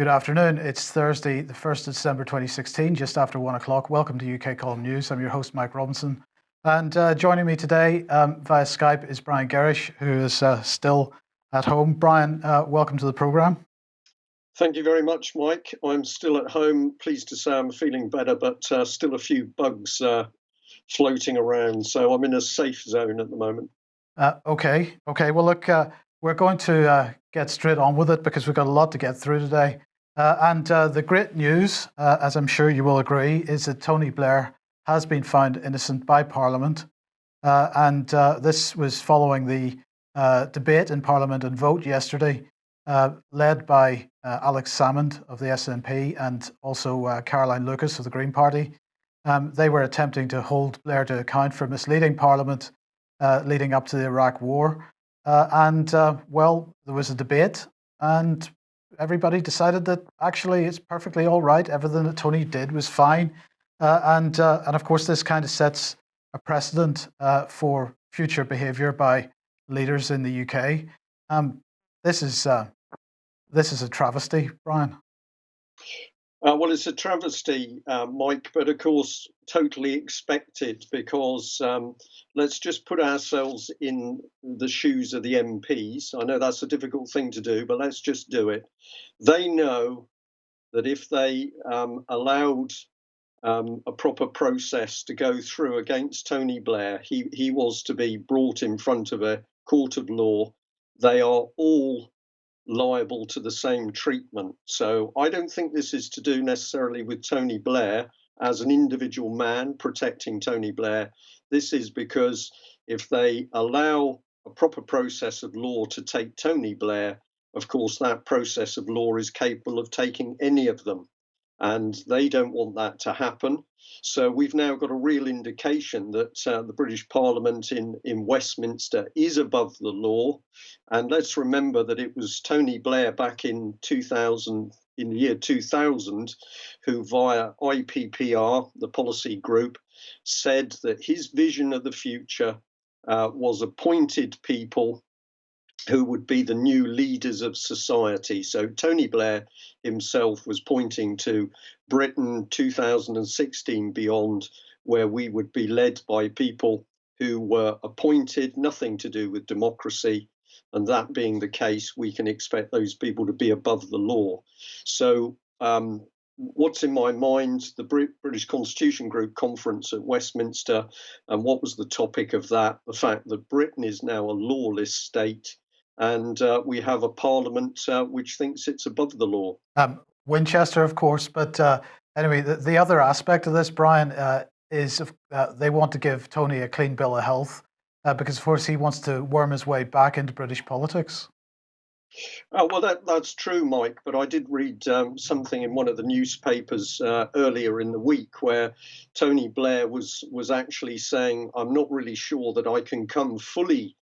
Good afternoon. It's Thursday, the 1st of December 2016, just after 1 o'clock. Welcome to UK Column News. I'm your host, Mike Robinson. And joining me today via Skype is Brian Gerrish, who is still at home. Brian, welcome to the programme. Thank you very much, Mike. I'm still at home. Pleased to say I'm feeling better, but still a few bugs floating around. So I'm in a safe zone at the moment. Okay. Well, look, we're going to get straight on with it because we've got a lot to get through today. And the great news, as I'm sure you will agree, is that Tony Blair has been found innocent by Parliament. And this was following the debate in Parliament and vote yesterday, led by Alex Salmond of the SNP and also Caroline Lucas of the Green Party. They were attempting to hold Blair to account for misleading Parliament leading up to the Iraq War. Well, there was a debate and everybody decided that actually it's perfectly all right. Everything that Tony did was fine. And of course, this kind of sets a precedent for future behaviour by leaders in the UK. This is a travesty, Brian. Well, it's a travesty, Mike, but of course, totally expected because let's just put ourselves in the shoes of the MPs. I know that's a difficult thing to do, but let's just do it. They know that if they allowed a proper process to go through against Tony Blair, he was to be brought in front of a court of law. They are all liable to the same treatment. So I don't think this is to do necessarily with Tony Blair as an individual man protecting Tony Blair. This is because if they allow a proper process of law to take Tony Blair, of course, that process of law is capable of taking any of them. And they don't want that to happen. So we've now got a real indication that the British Parliament in Westminster is above the law. And let's remember that it was Tony Blair back in the year 2000, who via IPPR, the policy group, said that his vision of the future was appointed people who would be the new leaders of society. So Tony Blair himself was pointing to Britain 2016 beyond, where we would be led by people who were appointed, nothing to do with democracy. And that being the case, we can expect those people to be above the law. So what's in my mind, the British Constitution Group conference at Westminster, and what was the topic of that? The fact that Britain is now a lawless state. And we have a parliament which thinks it's above the law. Winchester, of course. But anyway, the other aspect of this, Brian, is they want to give Tony a clean bill of health because, of course, he wants to worm his way back into British politics. Well, that's true, Mike. But I did read something in one of the newspapers earlier in the week where Tony Blair was actually saying, I'm not really sure that I can come fully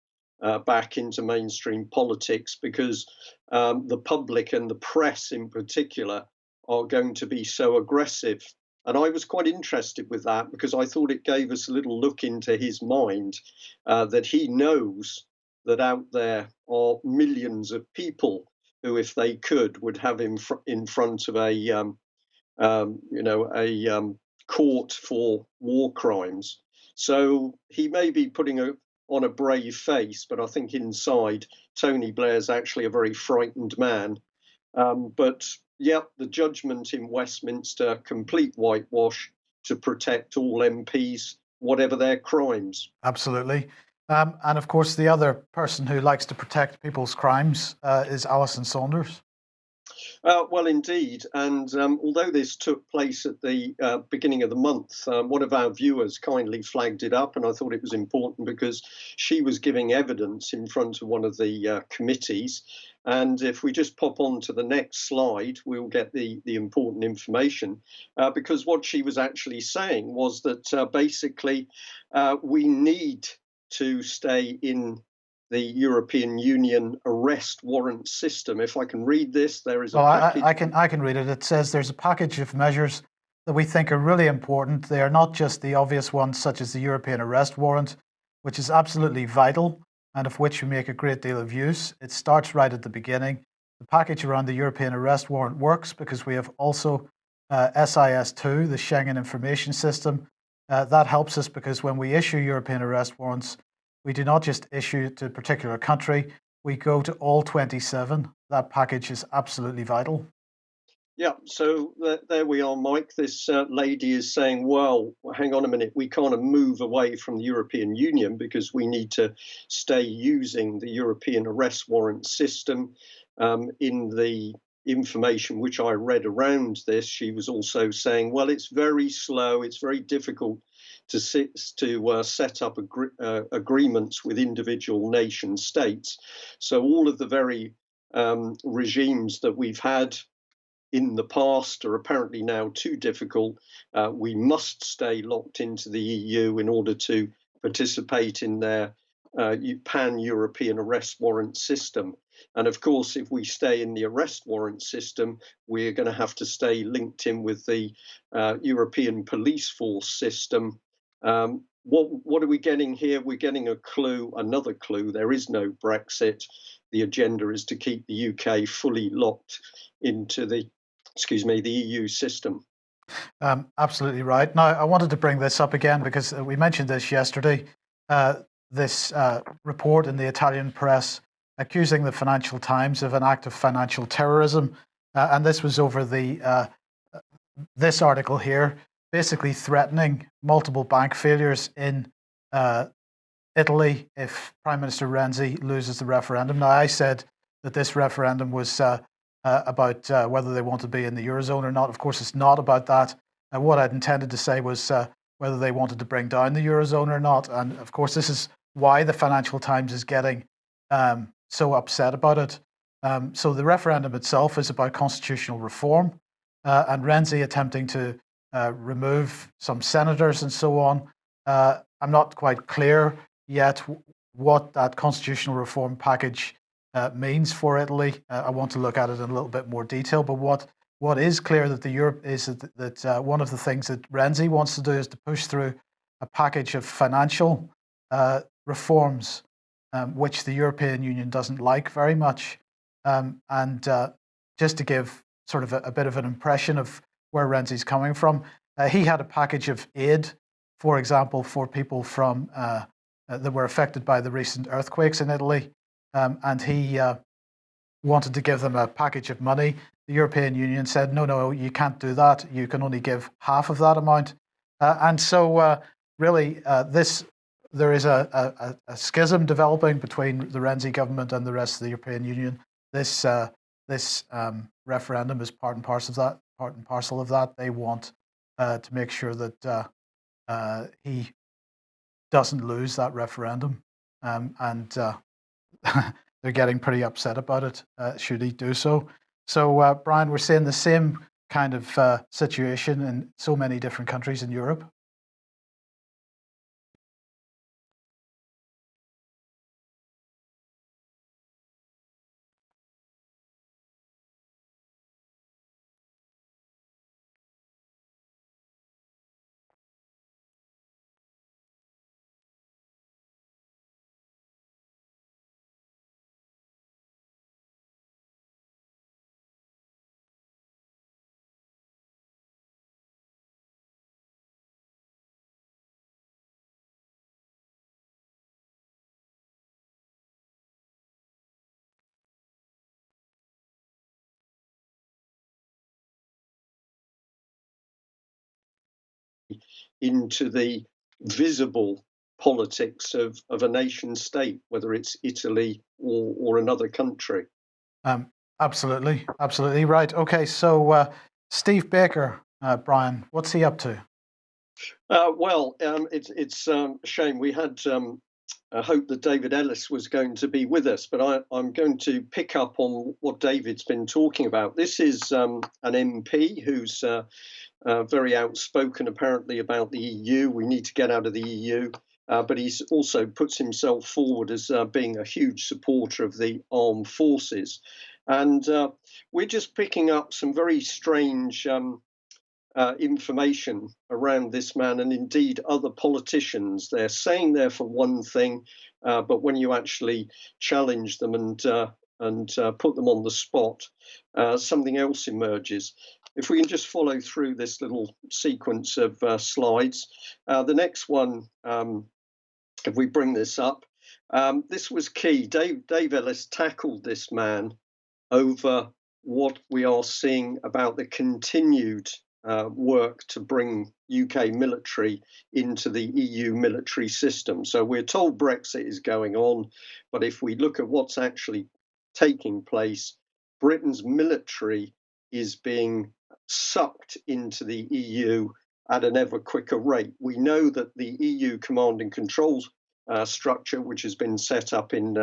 back into mainstream politics because the public and the press in particular are going to be so aggressive. And I was quite interested with that because I thought it gave us a little look into his mind, that he knows that out there are millions of people who, if they could, would have him in front of a court for war crimes. So he may be putting on a brave face, but I think inside Tony Blair's actually a very frightened man. But yeah, the judgment in Westminster, complete whitewash to protect all MPs, whatever their crimes. Absolutely. And of course, the other person who likes to protect people's crimes is Alison Saunders. Well, indeed. And although this took place at the beginning of the month, one of our viewers kindly flagged it up. And I thought it was important because she was giving evidence in front of one of the committees. And if we just pop on to the next slide, we'll get the important information. Because what she was actually saying was that basically we need to stay in the European Union arrest warrant system. If I can read this, there is a package. I can read it. It says there's a package of measures that we think are really important. They are not just the obvious ones, such as the European Arrest Warrant, which is absolutely vital and of which we make a great deal of use. It starts right at the beginning. The package around the European Arrest Warrant works because we have also SIS2, the Schengen Information System. That helps us because when we issue European Arrest Warrants, we do not just issue to a particular country, we go to all 27. That package is absolutely vital. Yeah, so there we are, Mike. This lady is saying, well, hang on a minute, we can't move away from the European Union because we need to stay using the European Arrest Warrant system. In the information which I read around this, she was also saying, well, it's very slow, it's very difficult to set up agreements with individual nation states. So all of the very regimes that we've had in the past are apparently now too difficult. We must stay locked into the EU in order to participate in their pan-European arrest warrant system. And of course, if we stay in the arrest warrant system, we're going to have to stay linked in with the European police force system. What are we getting here? We're getting another clue. There is no Brexit. The agenda is to keep the UK fully locked into the EU system. Absolutely right. Now, I wanted to bring this up again because we mentioned this yesterday. This report in the Italian press accusing the Financial Times of an act of financial terrorism. And this was over this article here, basically threatening multiple bank failures in Italy if Prime Minister Renzi loses the referendum. Now, I said that this referendum was about whether they want to be in the Eurozone or not. Of course, it's not about that. What I'd intended to say was whether they wanted to bring down the Eurozone or not. And of course, this is why the Financial Times is getting so upset about it. So the referendum itself is about constitutional reform and Renzi attempting to remove some senators and so on. I'm not quite clear yet what that constitutional reform package means for Italy. I want to look at it in a little bit more detail, but what is clear that that one of the things that Renzi wants to do is to push through a package of financial reforms, which the European Union doesn't like very much. And just to give sort of a bit of an impression of where Renzi's coming from, he had a package of aid, for example, for people from that were affected by the recent earthquakes in Italy. And he wanted to give them a package of money. The European Union said, no, you can't do that. You can only give half of that amount. And so really, there is a schism developing between the Renzi government and the rest of the European Union. This referendum is part and parcel of that. They want to make sure that he doesn't lose that referendum. And they're getting pretty upset about it, should he do so. So, Brian, we're seeing the same kind of situation in so many different countries in Europe. Into the visible politics of a nation state, whether it's Italy or another country. Absolutely right. Okay, so Steve Baker, Brian, what's he up to? It's a shame. We had hope that David Ellis was going to be with us, but I'm going to pick up on what David's been talking about. This is an MP who's very outspoken, apparently, about the EU. We need to get out of the EU. But he's also puts himself forward as being a huge supporter of the armed forces. And we're just picking up some very strange information around this man and indeed other politicians. They're saying they're for one thing, but when you actually challenge them and and put them on the spot, something else emerges. If we can just follow through this little sequence of slides. The next one, if we bring this up, this was key. Dave Ellis tackled this man over what we are seeing about the continued work to bring UK military into the EU military system. So we're told Brexit is going on, but if we look at what's actually taking place, Britain's military is being sucked into the EU at an ever quicker rate. We know that the EU command and control structure, which has been set up in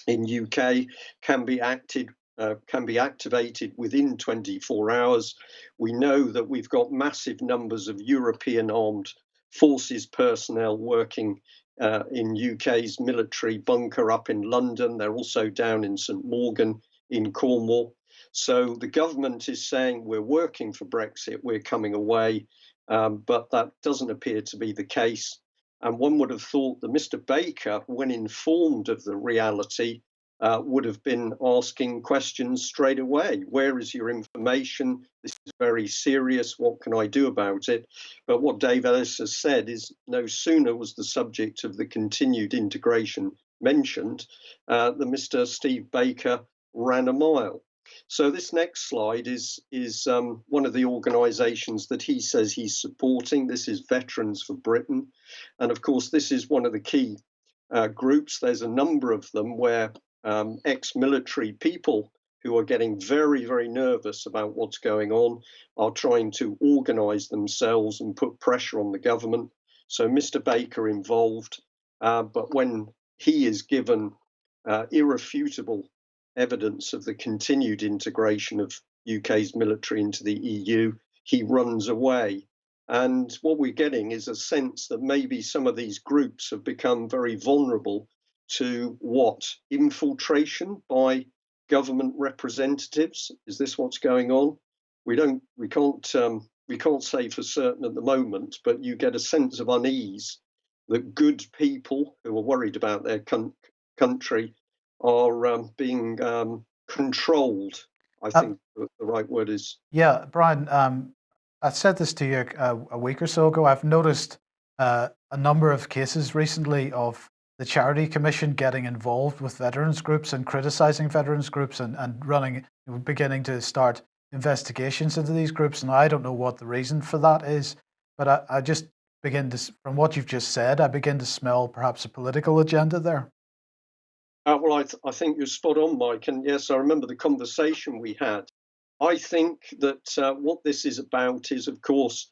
UK, can be activated within 24 hours. We know that we've got massive numbers of European armed forces personnel working in UK's military bunker up in London. They're also down in St Morgan in Cornwall. So the government is saying we're working for Brexit, we're coming away, but that doesn't appear to be the case. And one would have thought that Mr. Baker, when informed of the reality, would have been asking questions straight away. Where is your information? This is very serious. What can I do about it? But what Dave Ellis has said is no sooner was the subject of the continued integration mentioned than Mr. Steve Baker ran a mile. So this next slide is one of the organisations that he says he's supporting. This is Veterans for Britain. And of course, this is one of the key groups. There's a number of them where ex-military people who are getting very, very nervous about what's going on are trying to organise themselves and put pressure on the government. So Mr. Baker involved, but when he is given irrefutable evidence of the continued integration of UK's military into the EU, he runs away. And what we're getting is a sense that maybe some of these groups have become very vulnerable to what? Infiltration by government representatives? Is this what's going on? We can't say for certain at the moment, but you get a sense of unease that good people who are worried about their country are being controlled. I think the right word is. Yeah, Brian, I said this to you a week or so ago. I've noticed a number of cases recently of the Charity Commission getting involved with veterans groups and criticising veterans groups and beginning to start investigations into these groups. And I don't know what the reason for that is, but I just begin to, from what you've just said, I begin to smell perhaps a political agenda there. Well, I think you're spot on, Mike. And yes, I remember the conversation we had. I think that what this is about is, of course,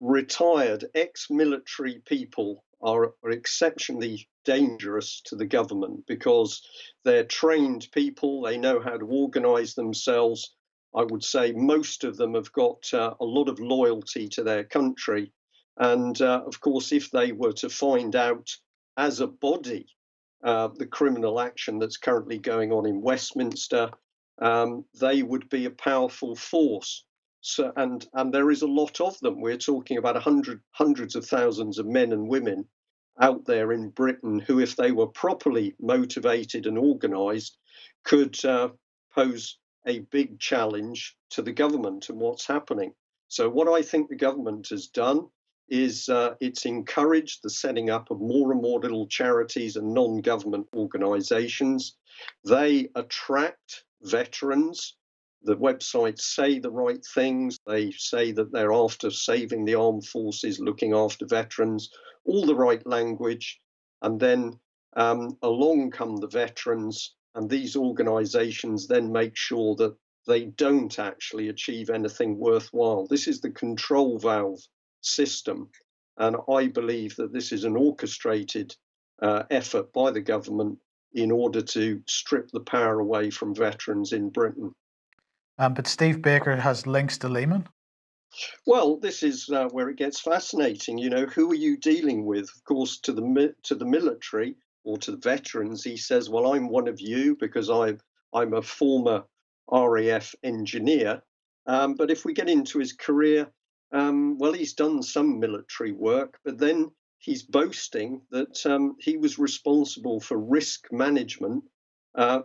retired ex-military people are exceptionally dangerous to the government because they're trained people. They know how to organise themselves. I would say most of them have got a lot of loyalty to their country. And of course, if they were to find out as a body the criminal action that's currently going on in Westminster, they would be a powerful force. So, and there is a lot of them. We're talking about hundreds of thousands of men and women out there in Britain who, if they were properly motivated and organised, could pose a big challenge to the government and what's happening. So what I think the government has done is it's encouraged the setting up of more and more little charities and non-government organisations. They attract veterans. The websites say the right things. They say that they're after saving the armed forces, looking after veterans, all the right language. And then along come the veterans, and these organisations then make sure that they don't actually achieve anything worthwhile. This is the control valve system. And I believe that this is an orchestrated effort by the government in order to strip the power away from veterans in Britain. But Steve Baker has links to Lehman. Well, this is where it gets fascinating. You know, who are you dealing with? Of course, to the military or to the veterans, he says, "Well, I'm one of you because I'm a former RAF engineer." But if we get into his career, well, he's done some military work, but then he's boasting that he was responsible for risk management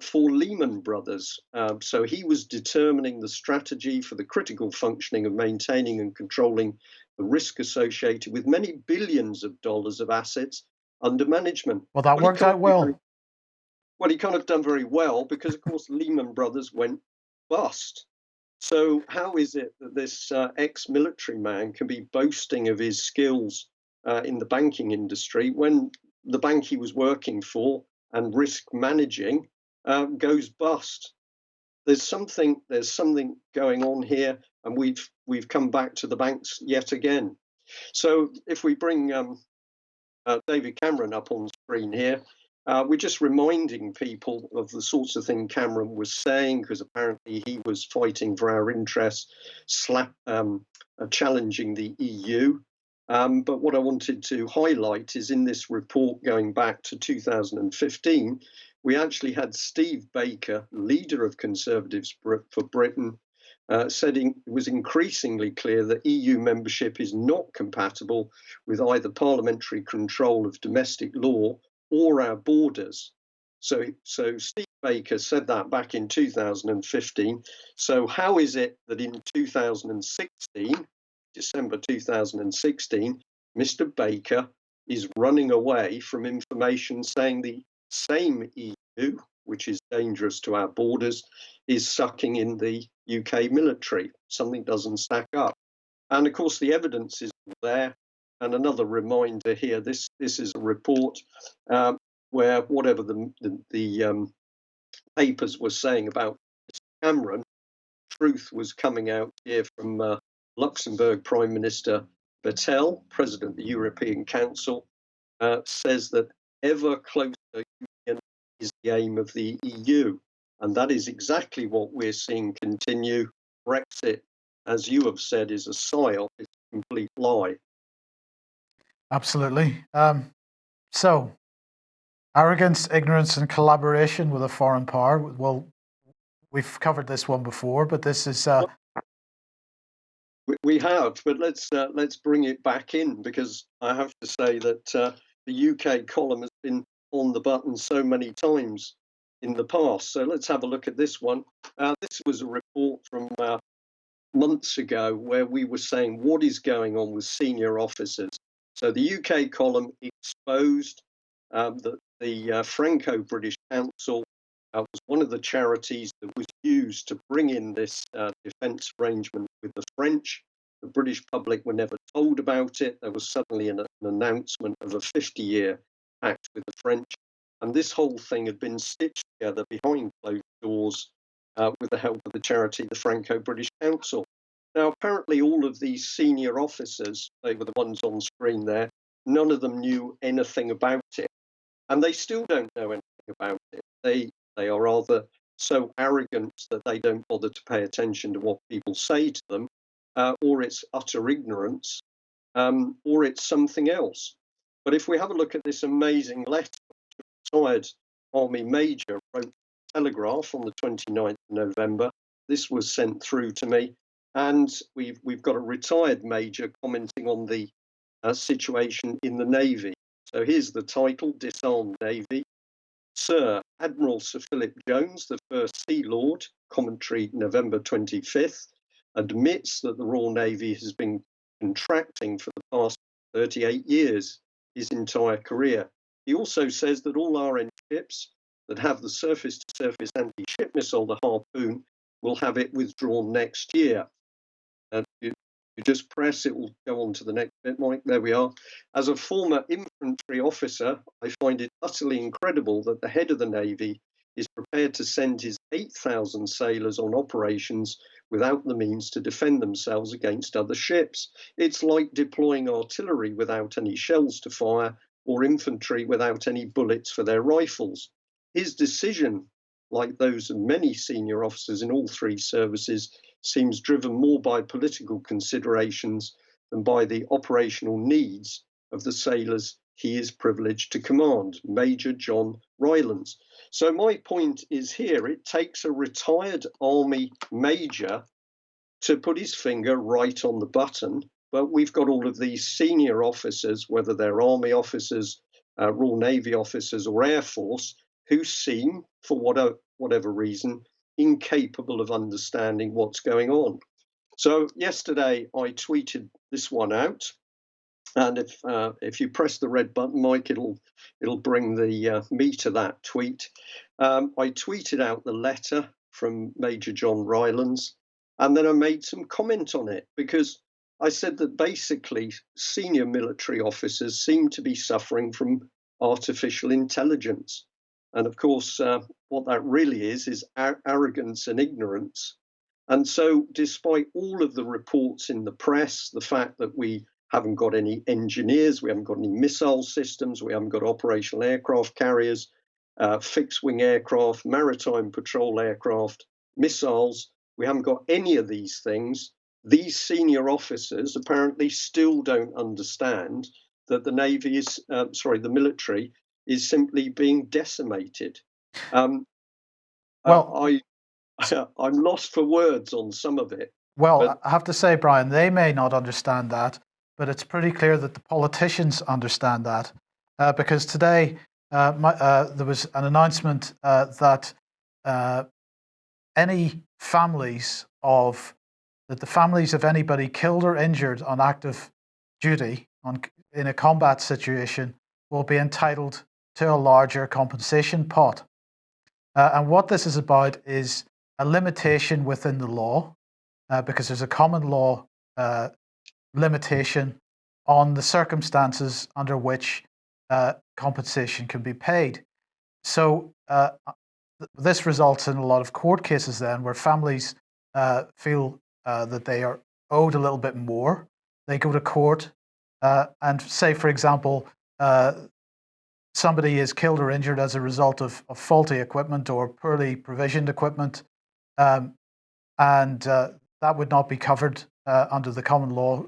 for Lehman Brothers. So he was determining the strategy for the critical functioning of maintaining and controlling the risk associated with many billions of dollars of assets under management. Well, that worked out well. Well, he kind of done very well because, of course, Lehman Brothers went bust. So how is it that this ex-military man can be boasting of his skills in the banking industry when the bank he was working for and risk managing goes bust? There's something going on here, and we've come back to the banks yet again. So if we bring David Cameron up on screen here, we're just reminding people of the sorts of thing Cameron was saying, because apparently he was fighting for our interests, challenging the EU. But what I wanted to highlight is in this report going back to 2015, we actually had Steve Baker, leader of Conservatives for Britain, said it was increasingly clear that EU membership is not compatible with either parliamentary control of domestic law or our borders. So Steve Baker said that back in 2015. So how is it that in 2016, December 2016, Mr. Baker is running away from information saying the same EU, which is dangerous to our borders, is sucking in the UK military? Something doesn't stack up. And of course, the evidence is there. And another reminder here, this is a report where whatever the papers were saying about Cameron, truth was coming out here from Luxembourg Prime Minister Bettel, President of the European Council, says that ever closer union is the aim of the EU. And that is exactly what we're seeing continue. Brexit, as you have said, is a psyop, it's a complete lie. Absolutely. So, arrogance, ignorance, and collaboration with a foreign power. Well, we've covered this one before, but this is. We have, but let's bring it back in, because I have to say that the UK column has been on the button so many times in the past. So let's have a look at this one. This was a report from months ago where we were saying what is going on with senior officers. So the UK column exposed that the Franco-British Council was one of the charities that was used to bring in this defence arrangement with the French. The British public were never told about it. There was suddenly an announcement of a 50-year pact with the French. And this whole thing had been stitched together behind closed doors with the help of the charity, the Franco-British Council. Now, apparently all of these senior officers, they were the ones on screen there, none of them knew anything about it. And they still don't know anything about it. They are rather so arrogant that they don't bother to pay attention to what people say to them, or it's utter ignorance, or it's something else. But if we have a look at this amazing letter, retired Army Major wrote Telegraph on the 29th of November. This was sent through to me, and we've got a retired major commenting on the situation in the Navy. So here's the title: Disarmed Navy. Sir, Admiral Sir Philip Jones, the First Sea Lord, commentary November 25th, admits that the Royal Navy has been contracting for the past 38 years, his entire career. He also says that all RN ships that have the surface-to-surface anti-ship missile, the Harpoon, will have it withdrawn next year. You just press, it will go on to the next bit, Mike. There we are. As a former infantry officer, I find it utterly incredible that the head of the Navy is prepared to send his 8,000 sailors on operations without the means to defend themselves against other ships. It's like deploying artillery without any shells to fire, or infantry without any bullets for their rifles. His decision, like those of many senior officers in all three services, seems driven more by political considerations than by the operational needs of the sailors he is privileged to command. Major John Rylance. So my point is here, it takes a retired Army major to put his finger right on the button, but we've got all of these senior officers, whether they're Army officers, Royal Navy officers or Air Force, who seem, for whatever reason, incapable of understanding what's going on. So yesterday I tweeted this one out, and if you press the red button, Mike, it'll bring me to that tweet. I tweeted out the letter from Major John Rylands, and then I made some comment on it because I said that basically senior military officers seem to be suffering from artificial intelligence. And of course, what that really is arrogance and ignorance. And so, despite all of the reports in the press, the fact that we haven't got any engineers, we haven't got any missile systems, we haven't got operational aircraft carriers, fixed wing aircraft, maritime patrol aircraft, missiles, we haven't got any of these things. These senior officers apparently still don't understand that the Navy is, the military is simply being decimated. Well, I'm lost for words on some of it. Well, I have to say, Brian, they may not understand that, but it's pretty clear that the politicians understand that, because today there was an announcement that the families of anybody killed or injured on active duty in a combat situation will be entitled to a larger compensation pot. And what this is about is a limitation within the law, because there's a common law limitation on the circumstances under which compensation can be paid. So this results in a lot of court cases then where families feel that they are owed a little bit more. They go to court and say, for example, somebody is killed or injured as a result of faulty equipment or poorly provisioned equipment, and that would not be covered under the common law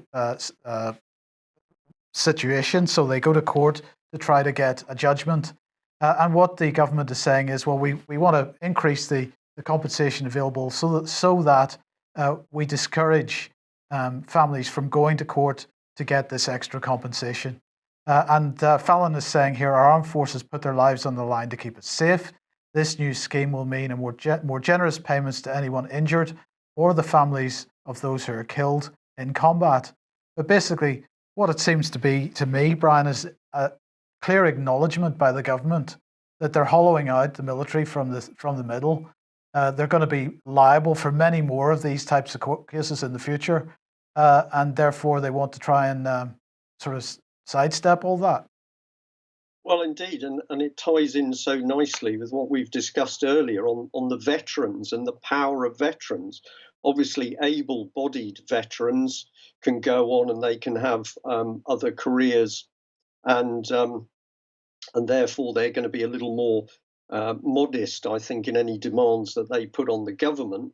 situation. So they go to court to try to get a judgment. And what the government is saying is, well, we want to increase the compensation available so that we discourage families from going to court to get this extra compensation. And Fallon is saying here, our armed forces put their lives on the line to keep us safe. This new scheme will mean a more generous payments to anyone injured or the families of those who are killed in combat. But basically, what it seems to be to me, Brian, is a clear acknowledgement by the government that they're hollowing out the military from the middle. They're going to be liable for many more of these types of court cases in the future, and therefore they want to try and sort of sidestep all that. Well, indeed, and it ties in so nicely with what we've discussed earlier on the veterans and the power of veterans. Obviously, able-bodied veterans can go on and they can have other careers, and therefore they're going to be a little more modest, I think, in any demands that they put on the government.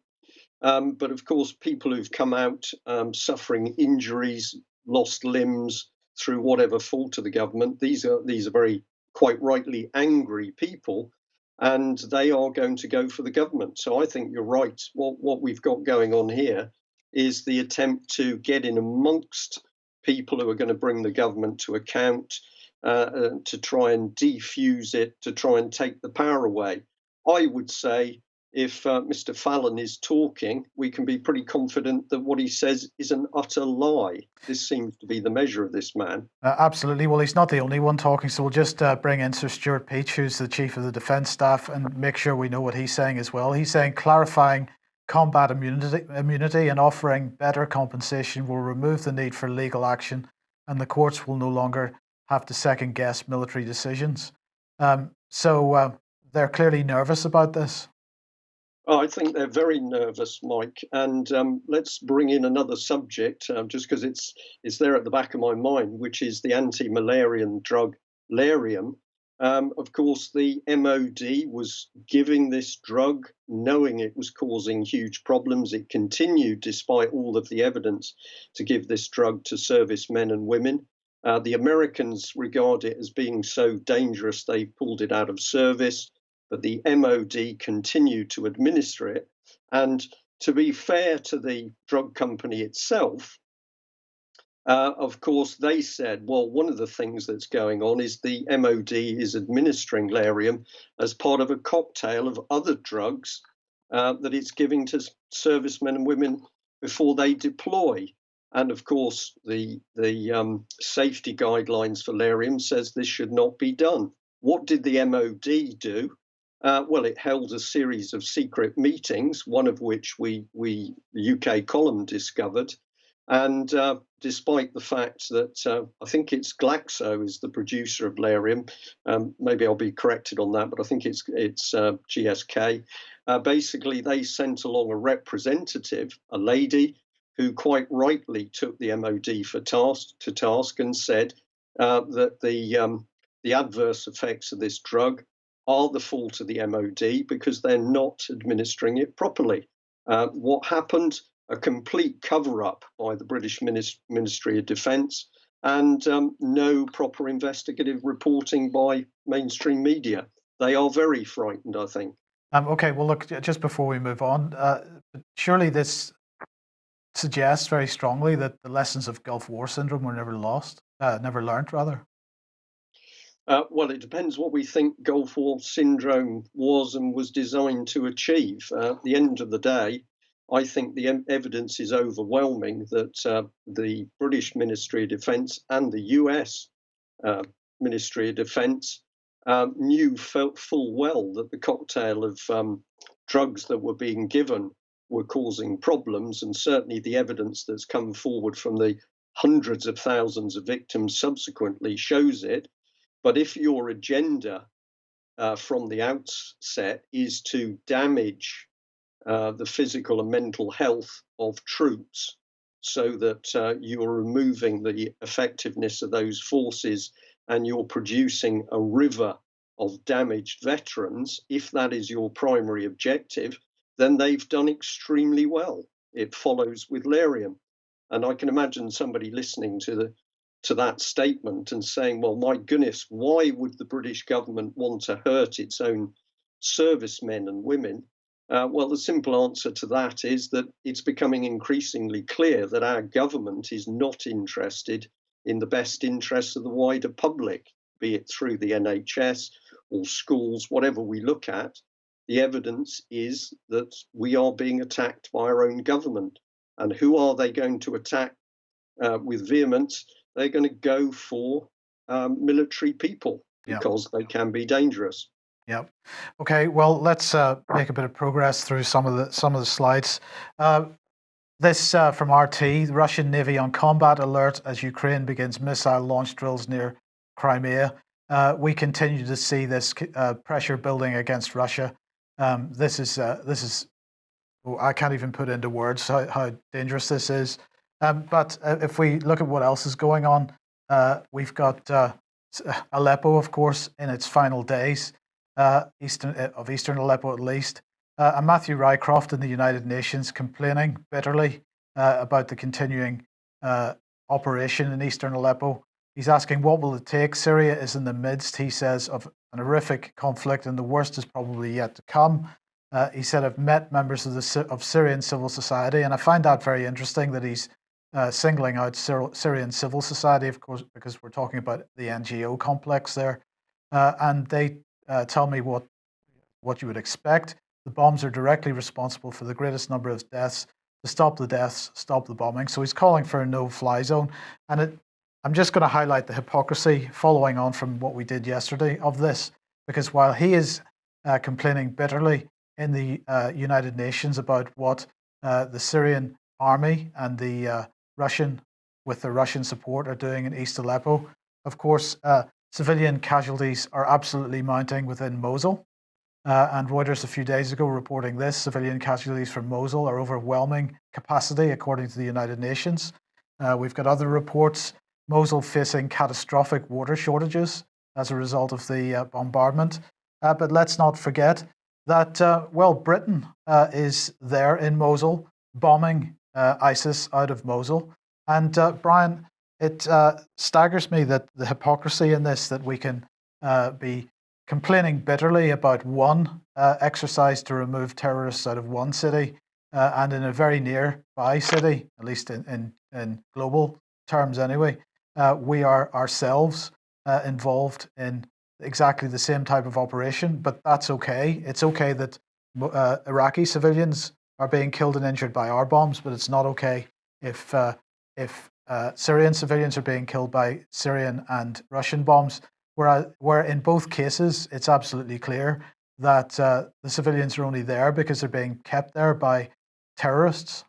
But of course, people who've come out suffering injuries, lost limbs through whatever fault of the government, these are very quite rightly angry people, and they are going to go for the government. So I think you're right. What we've got going on here is the attempt to get in amongst people who are going to bring the government to account, to try and defuse it, to try and take the power away. I would say if Mr. Fallon is talking, we can be pretty confident that what he says is an utter lie. This seems to be the measure of this man. Absolutely. Well, he's not the only one talking, so we'll just bring in Sir Stuart Peach, who's the Chief of the Defence Staff, and make sure we know what he's saying as well. He's saying clarifying combat immunity and offering better compensation will remove the need for legal action, and the courts will no longer have to second-guess military decisions. So they're clearly nervous about this. Oh, I think they're very nervous, Mike. And let's bring in another subject, just because it's there at the back of my mind, which is the anti-malarian drug Lariam. Of course, the MOD was giving this drug, knowing it was causing huge problems. It continued, despite all of the evidence, to give this drug to servicemen and women. The Americans regard it as being so dangerous they pulled it out of service. But the MOD continued to administer it. And to be fair to the drug company itself, Of course, they said, well, one of the things that's going on is the MOD is administering Larium as part of a cocktail of other drugs that it's giving to servicemen and women before they deploy. And of course, the safety guidelines for Larium says this should not be done. What did the MOD do? Well, it held a series of secret meetings, one of which the UK column discovered. And despite the fact that I think it's Glaxo is the producer of Larium, maybe I'll be corrected on that, but I think it's GSK. Basically, they sent along a representative, a lady, who quite rightly took the MOD to task and said that the adverse effects of this drug are the fault of the MOD because they're not administering it properly. What happened? A complete cover-up by the British Ministry of Defence and no proper investigative reporting by mainstream media. They are very frightened, I think. Okay, well, look, just before we move on, surely this suggests very strongly that the lessons of Gulf War syndrome were never learned, rather. Well, it depends what we think Gulf War syndrome was and was designed to achieve. At the end of the day, I think the evidence is overwhelming that the British Ministry of Defence and the US Ministry of Defence knew full well that the cocktail of drugs that were being given were causing problems, and certainly the evidence that's come forward from the hundreds of thousands of victims subsequently shows it. But if your agenda from the outset is to damage the physical and mental health of troops so that you're removing the effectiveness of those forces and you're producing a river of damaged veterans, if that is your primary objective, then they've done extremely well. It follows with Larium. And I can imagine somebody listening to that statement and saying, well, my goodness, why would the British government want to hurt its own servicemen and women? Well, the simple answer to that is that it's becoming increasingly clear that our government is not interested in the best interests of the wider public, be it through the NHS or schools, whatever we look at. The evidence is that we are being attacked by our own government. And who are they going to attack with vehemence? They're going to go for military people because they can be dangerous. Yeah. Okay. Well, let's make a bit of progress through some of the slides. This from RT: the Russian Navy on combat alert as Ukraine begins missile launch drills near Crimea. We continue to see this pressure building against Russia. This is I can't even put into words how dangerous this is. But if we look at what else is going on, we've got Aleppo, of course, in its final days, eastern Aleppo at least, and Matthew Rycroft in the United Nations complaining bitterly about the continuing operation in eastern Aleppo. He's asking, what will it take? Syria is in the midst, he says, of an horrific conflict, and the worst is probably yet to come. He said, I've met members of Syrian civil society, and I find that very interesting that he's singling out Syrian civil society, of course, because we're talking about the NGO complex there. And they tell me what you would expect. The bombs are directly responsible for the greatest number of deaths. To stop the deaths, stop the bombing. So he's calling for a no-fly zone. And I'm just going to highlight the hypocrisy following on from what we did yesterday of this, because while he is complaining bitterly in the United Nations about what the Syrian army and the Russian support are doing in East Aleppo, of course, civilian casualties are absolutely mounting within Mosul. And Reuters a few days ago reporting this, civilian casualties from Mosul are overwhelming capacity, according to the United Nations. We've got other reports, Mosul facing catastrophic water shortages as a result of the bombardment. But let's not forget that, Britain is there in Mosul, bombing ISIS out of Mosul. And Brian, it staggers me that the hypocrisy in this, that we can be complaining bitterly about one exercise to remove terrorists out of one city, and in a very nearby city, at least in global terms anyway, we are ourselves involved in exactly the same type of operation, but that's okay. It's okay that Iraqi civilians are being killed and injured by our bombs, but it's not okay if Syrian civilians are being killed by Syrian and Russian bombs. Where in both cases, it's absolutely clear that the civilians are only there because they're being kept there by terrorists.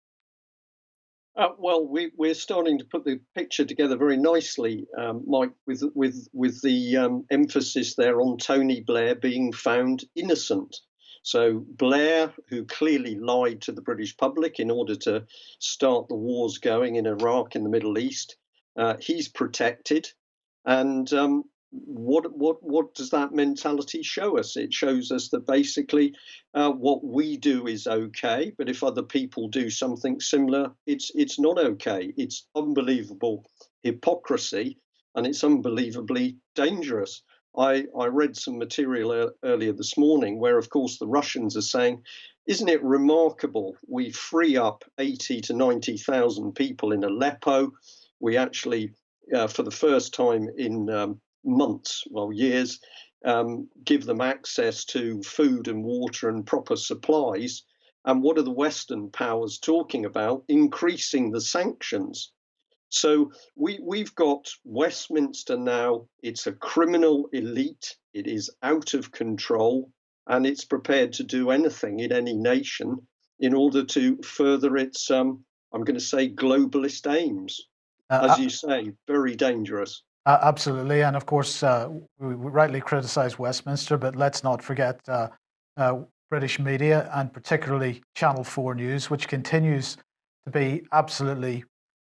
Well, we're starting to put the picture together very nicely, Mike, with the emphasis there on Tony Blair being found innocent. So Blair, who clearly lied to the British public in order to start the wars going in Iraq, in the Middle East, he's protected. And what does that mentality show us? It shows us that basically what we do is okay, but if other people do something similar, it's not okay. It's unbelievable hypocrisy, and it's unbelievably dangerous. I read some material earlier this morning where, of course, the Russians are saying, isn't it remarkable? We free up 80 to 90,000 people in Aleppo. We actually, for the first time in months, well, years, give them access to food and water and proper supplies. And what are the Western powers talking about? Increasing the sanctions. So we've got Westminster now. It's a criminal elite. It is out of control, and it's prepared to do anything in any nation in order to further its, I'm going to say, globalist aims. As you say, very dangerous. Absolutely, and of course, we rightly criticise Westminster, but let's not forget British media, and particularly Channel 4 News, which continues to be absolutely,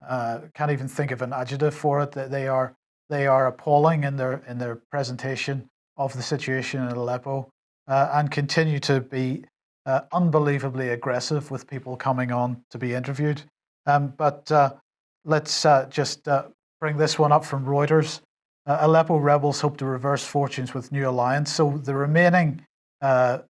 can't even think of an adjective for it. They are appalling in their presentation of the situation in Aleppo, and continue to be unbelievably aggressive with people coming on to be interviewed. But let's just bring this one up from Reuters. Aleppo rebels hope to reverse fortunes with new alliance. So the remaining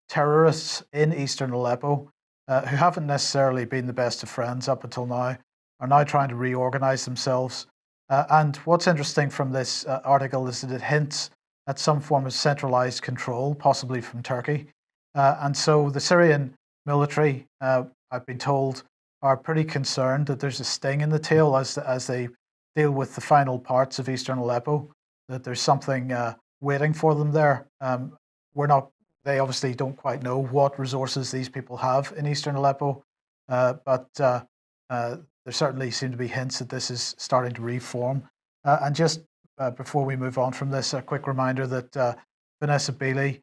terrorists in eastern Aleppo, who haven't necessarily been the best of friends up until now, are now trying to reorganize themselves. And what's interesting from this article is that it hints at some form of centralized control, possibly from Turkey. And so the Syrian military, I've been told, are pretty concerned that there's a sting in the tail as they deal with the final parts of eastern Aleppo, that there's something waiting for them there. They obviously don't quite know what resources these people have in eastern Aleppo, but there certainly seem to be hints that this is starting to reform. And just before we move on from this, a quick reminder that Vanessa Beeley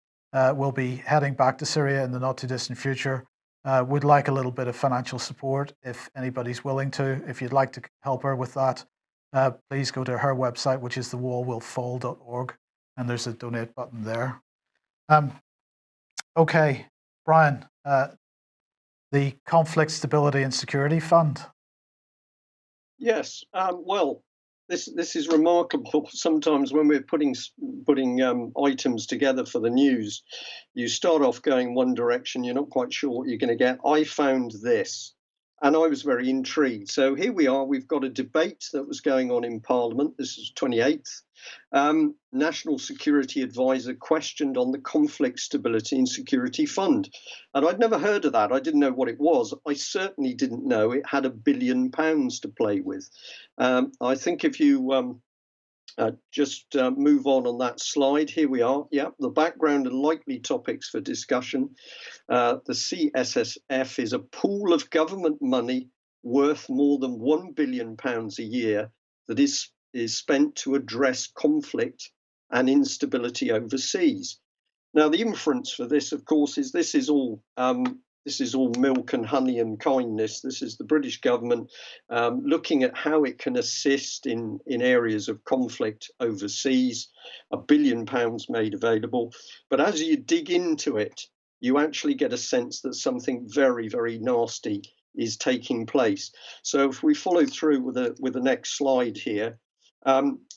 will be heading back to Syria in the not too distant future. Would like a little bit of financial support if anybody's willing to. If you'd like to help her with that, please go to her website, which is thewallwillfall.org, and there's a donate button there. Okay, Brian, the Conflict Stability and Security Fund. Yes, well, this is remarkable. Sometimes when we're putting items together for the news, you start off going one direction, you're not quite sure what you're going to get. I found this, and I was very intrigued. So here we are. We've got a debate that was going on in Parliament. This is 28th. National Security Advisor questioned on the Conflict Stability and Security Fund. And I'd never heard of that. I didn't know what it was. I certainly didn't know it had £1 billion to play with. I think if you just move on that slide, here we are. Yeah, the background and likely topics for discussion. The CSSF is a pool of government money worth more than £1 billion a year that is spent to address conflict and instability overseas. Now, the inference for this, of course, is this is all milk and honey and kindness. This is the British government looking at how it can assist in areas of conflict overseas. £1 billion made available. But as you dig into it, you actually get a sense that something very, very nasty is taking place. So if we follow through with the next slide here,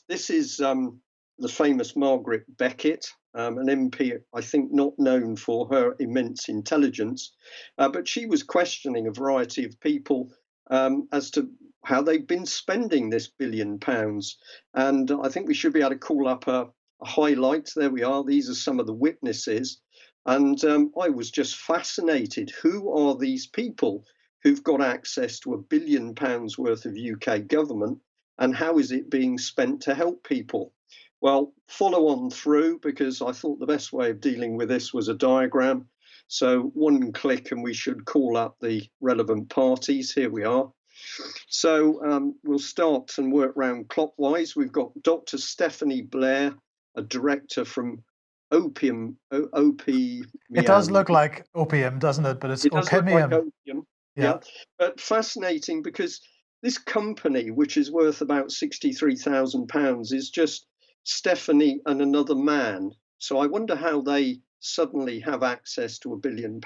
this is the famous Margaret Beckett, an MP, I think not known for her immense intelligence, but she was questioning a variety of people as to how they've been spending this £1 billion. And I think we should be able to call up a highlight. There we are. These are some of the witnesses. And I was just fascinated. Who are these people who've got access to £1 billion worth of UK government, and how is it being spent to help people? Well, follow on through, because I thought the best way of dealing with this was a diagram. So one click and we should call up the relevant parties. Here we are. So we'll start and work round clockwise. We've got Dr. Stephanie Blair, a director from Opium. It does look like opium, doesn't it? But it's it does look like opium. Yeah. But fascinating, because this company, which is worth about £63,000, is just Stephanie and another man. So I wonder how they suddenly have access to £1 billion.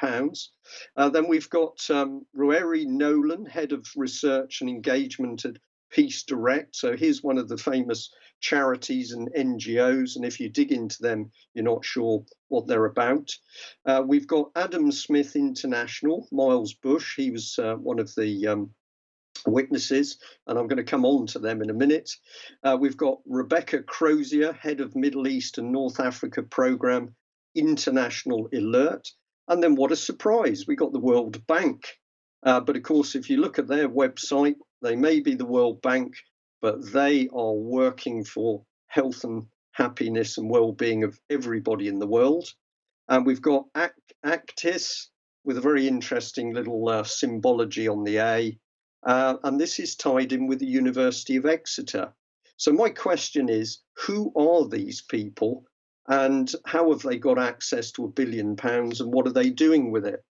Then we've got Rueri Nolan, head of research and engagement at Peace Direct. So here's one of the famous charities and NGOs, and if you dig into them, you're not sure what they're about. We've got Adam Smith International, Miles Bush. He was one of the witnesses, and I'm going to come on to them in a minute. We've got Rebecca Crozier, head of Middle East and North Africa Programme, International Alert. And then what a surprise, we got the World Bank. But of course, if you look at their website, they may be the World Bank, but they are working for health and happiness and well-being of everybody in the world. And we've got Actis with a very interesting little symbology on the A. And this is tied in with the University of Exeter. So my question is, who are these people, and how have they got access to £1 billion, and what are they doing with it?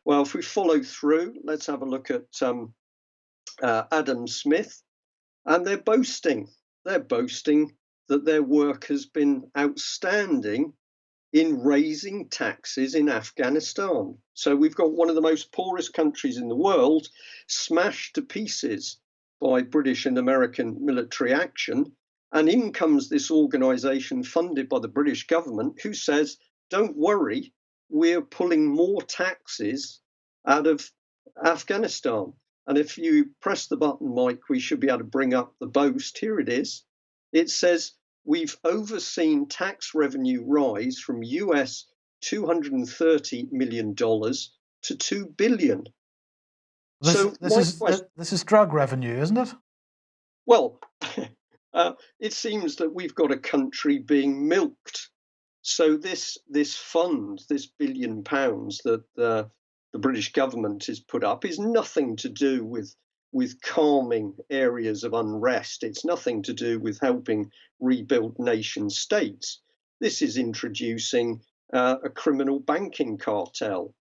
Well, if we follow through, let's have a look at Adam Smith. And they're boasting that their work has been outstanding in raising taxes in Afghanistan. So we've got one of the most poorest countries in the world smashed to pieces by British and American military action. And in comes this organisation funded by the British government who says, don't worry, we're pulling more taxes out of Afghanistan. And if you press the button, Mike, we should be able to bring up the boast. Here it is. It says, we've overseen tax revenue rise from US $230 million to $2 billion. This is drug revenue, isn't it? Well, it seems that we've got a country being milked. So this fund, this £1 billion that the British government has put up, is nothing to do with calming areas of unrest. It's nothing to do with helping rebuild nation states. This is introducing a criminal banking cartel.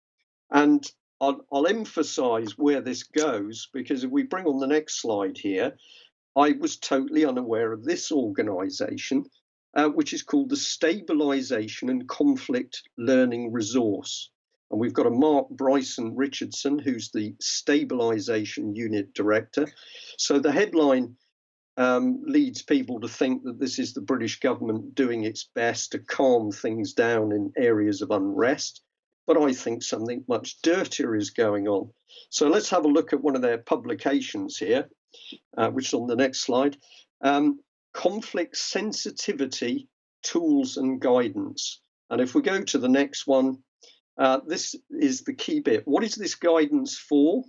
And I'll emphasize where this goes, because if we bring on the next slide here, I was totally unaware of this organization, which is called the Stabilisation and Conflict Learning Resource. And we've got a Mark Bryson Richardson, who's the Stabilisation Unit Director. So the headline leads people to think that this is the British government doing its best to calm things down in areas of unrest. But I think something much dirtier is going on. So let's have a look at one of their publications here, which is on the next slide. Conflict Sensitivity Tools and Guidance. And if we go to the next one, this is the key bit. What is this guidance for?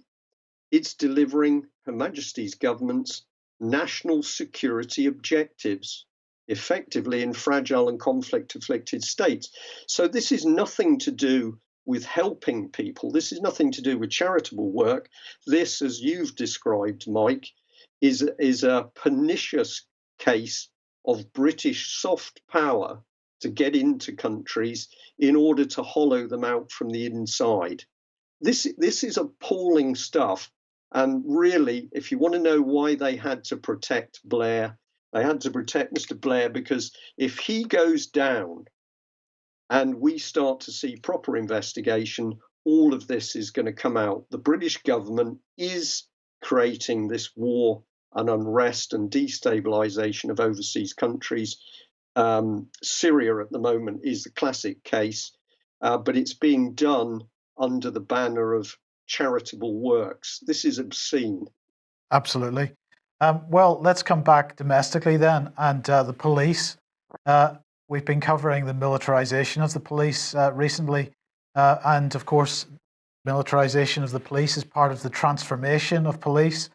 It's delivering Her Majesty's government's national security objectives effectively in fragile and conflict-afflicted states. So this is nothing to do with helping people. This is nothing to do with charitable work. This, as you've described, Mike, is a pernicious case of British soft power to get into countries in order to hollow them out from the inside. This is appalling stuff. And really, if you want to know why they had to protect Blair, they had to protect Mr. Blair, because if he goes down and we start to see proper investigation, all of this is going to come out. The British government is creating this war and unrest and destabilisation of overseas countries. Syria at the moment is the classic case, but it's being done under the banner of charitable works. This is obscene. Absolutely. Well, let's come back domestically then, and the police. We've been covering the militarization of the police recently, and of course, militarization of the police is part of the transformation of police.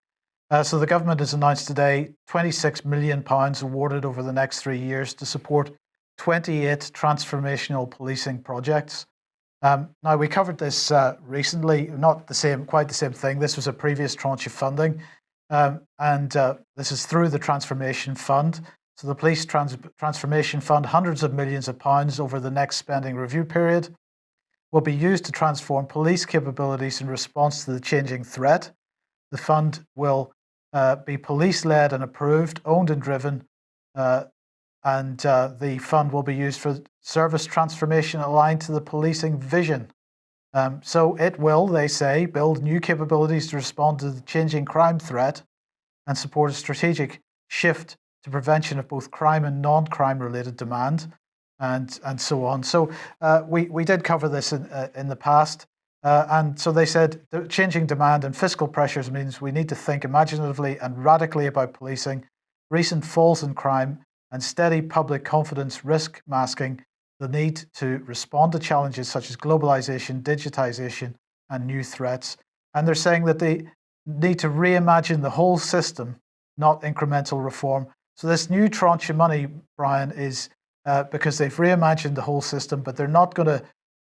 So the government has announced today £26 million awarded over the next 3 years to support 28 transformational policing projects. Now, we covered this recently, not quite the same thing. This was a previous tranche of funding, and this is through the Transformation Fund. So the Police Transformation Fund, hundreds of millions of pounds over the next spending review period, will be used to transform police capabilities in response to the changing threat. The fund will be police-led and approved, owned and driven, and the fund will be used for service transformation aligned to the policing vision. So it will, they say, build new capabilities to respond to the changing crime threat and support a strategic shift to prevention of both crime and non-crime related demand, and so on. So we did cover this in the past. And so they said the changing demand and fiscal pressures means we need to think imaginatively and radically about policing. Recent falls in crime and steady public confidence risk masking the need to respond to challenges such as globalization, digitization, and new threats. And they're saying that they need to reimagine the whole system, not incremental reform. So this new tranche of money, Brian, is because they've reimagined the whole system, but they're not going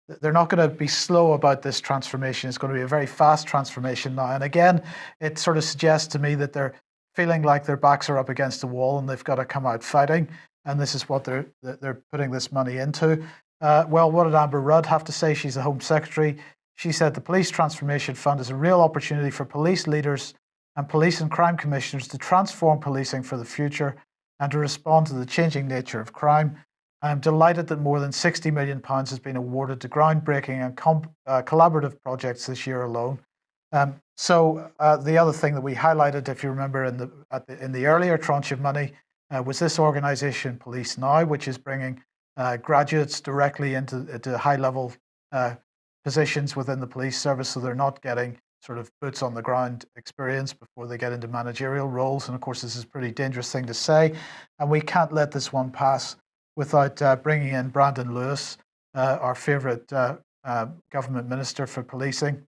to be slow about this transformation. It's going to be a very fast transformation now. And again, it sort of suggests to me that they're feeling like their backs are up against the wall and they've got to come out fighting. And this is what they're putting this money into. Well, what did Amber Rudd have to say? She's the Home Secretary. She said the Police Transformation Fund is a real opportunity for police leaders and police and crime commissioners to transform policing for the future and to respond to the changing nature of crime. I'm delighted that more than £60 million has been awarded to groundbreaking and collaborative projects this year alone. So the other thing that we highlighted, if you remember, in the earlier tranche of money, was this organisation, Police Now, which is bringing graduates directly into high-level positions within the police service, so they're not getting sort of boots on the ground experience before they get into managerial roles. And of course, this is a pretty dangerous thing to say, and we can't let this one pass without bringing in Brandon Lewis, our favourite government minister for policing.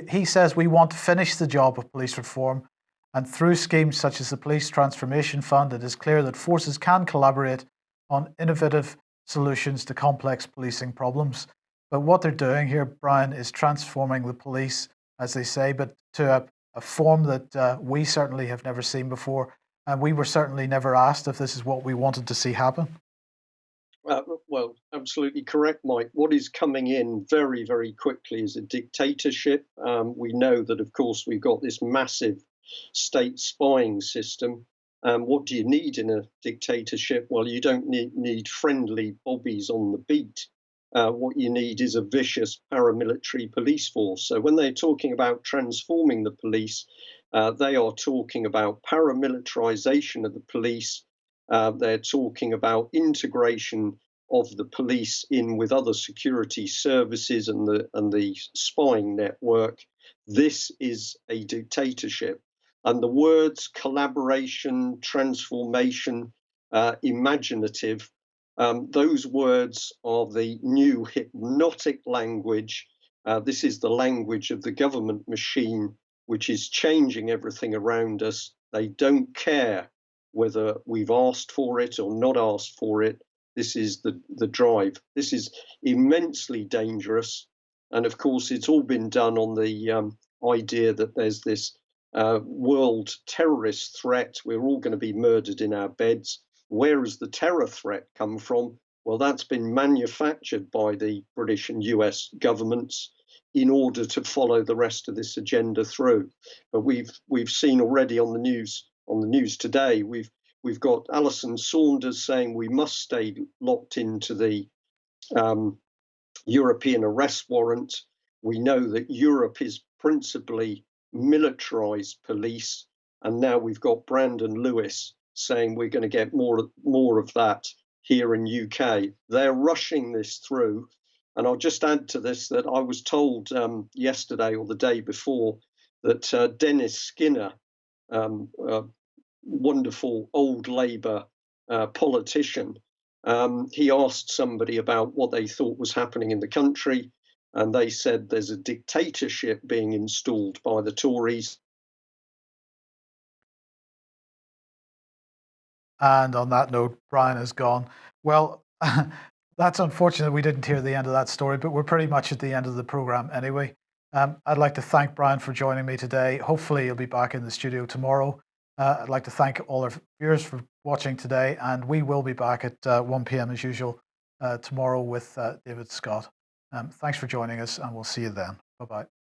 He says we want to finish the job of police reform, and through schemes such as the Police Transformation Fund, it is clear that forces can collaborate on innovative solutions to complex policing problems. But what they're doing here, Brian, is transforming the police, as they say, but to a form that we certainly have never seen before. And we were certainly never asked if this is what we wanted to see happen. Well, absolutely correct, Mike. What is coming in very, very quickly is a dictatorship. We know that, of course, we've got this massive state spying system. What do you need in a dictatorship? Well, you don't need friendly bobbies on the beat. What you need is a vicious paramilitary police force. So when they're talking about transforming the police, they are talking about paramilitarization of the police. They're talking about integration of the police in with other security services and the spying network. This is a dictatorship. And the words collaboration, transformation, imaginative, those words are the new hypnotic language. This is the language of the government machine, which is changing everything around us. They don't care whether we've asked for it or not asked for it. This is the drive. This is immensely dangerous. And of course, it's all been done on the idea that there's this world terrorist threat. We're all going to be murdered in our beds. Where has the terror threat come from? Well, that's been manufactured by the British and US governments in order to follow the rest of this agenda through. But we've seen already on the news today, we've got Alison Saunders saying we must stay locked into the European Arrest Warrant. We know that Europe is principally militarized police, and now we've got Brandon Lewis saying we're going to get more of that here in UK. They're rushing this through. And I'll just add to this that I was told yesterday or the day before that Dennis Skinner, wonderful old Labour politician, he asked somebody about what they thought was happening in the country, and they said there's a dictatorship being installed by the Tories. And on that note, Brian is gone. Well, that's unfortunate we didn't hear the end of that story, but we're pretty much at the end of the program anyway. I'd like to thank Brian for joining me today. Hopefully he'll be back in the studio tomorrow. I'd like to thank all our viewers for watching today, and we will be back at 1 p.m. as usual tomorrow with David Scott. Thanks for joining us, and we'll see you then. Bye-bye.